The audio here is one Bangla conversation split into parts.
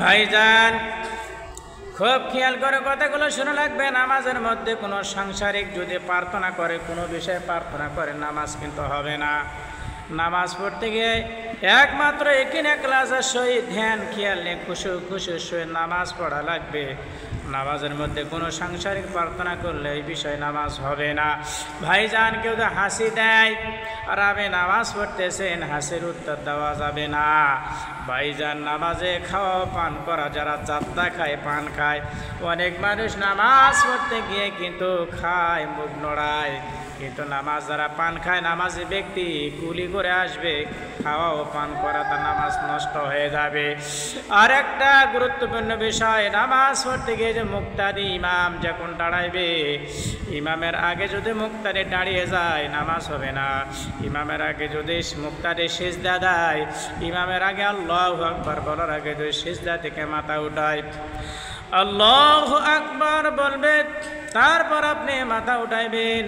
ভাইজান খুব খেয়াল করে কথাগুলো শুনে লাগবে। নামাজের মধ্যে কোনো সাংসারিক যদি প্রার্থনা করে, কোনো বিষয়ে প্রার্থনা করে, নামাজ কিন্তু হবে না। নামাজ পড়তে গিয়ে একমাত্র একিন ইখলাসের সহিত ধ্যান খেয়াল নিয়ে খুশু সহিত নামাজ পড়া লাগবে। নামাজের মধ্যে কোনো সাংসারিক প্রার্থনা করলে এই বিষয়ে নামাজ হবে না। ভাইজান কেউ তো হাসি দেয় আর আপনি নামাজ পড়তেছেন, হাসির উত্তর দেওয়া যাবে না। ভাইজান নামাজে খাওয়া পান করা, যারা যাত্রা খায়, পান খায়, অনেক মানুষ নামাজ পড়তে গিয়ে কিন্তু খায়, মুখ নড়ায়, কিন্তু নামাজ যারা পান খায়, নামাজি ব্যক্তি কুলি করে আসবে, খাওয়া ও পান করা, তার নামাজ নষ্ট হয়ে যাবে। আর একটা গুরুত্বপূর্ণ বিষয়, নামাজ পড়তে গিয়ে যে মুক্তাদি ইমাম যখন দাঁড়াইবে, ইমামের আগে যদি মুক্তাদি দাঁড়িয়ে যায় নামাজ হবে না। ইমামের আগে যদি মুক্তাদি সিজদা দেয়, ইমামের আগে আল্লাহু আকবার বলার আগে যদি সিজদা থেকে মাথা উঠায়, আল্লাহু আকবার বলবে, তারপর আপনি মাথা উঠাইবেন।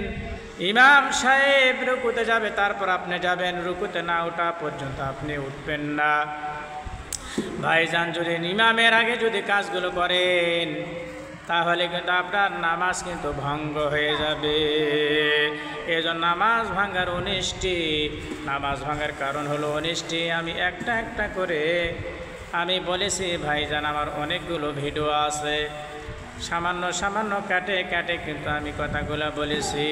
ইমাম সাহেব রুকুতে যাবে, তারপর আপনি যাবেন, রুকুতে না ওঠা পর্যন্ত আপনি উঠবেন না। ভাইজান যদি ইমামের আগে যদি কাজগুলো করেন, তাহলে কিন্তু আপনার নামাজ কিন্তু ভঙ্গ হয়ে যাবে। এজন্য নামাজ ভাঙার 19টি, নামাজ ভাঙার কারণ হলো 19টি। আমি একটা একটা করে আমি বলেছি ভাইজান, আমার অনেকগুলো ভিডিও আছে, সামান্য কাটে কিন্তু আমি কথাগুলো বলেছি।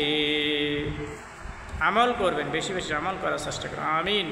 আমল করবেন, বেশি বেশি আমল করার চেষ্টা করুন। আমিন।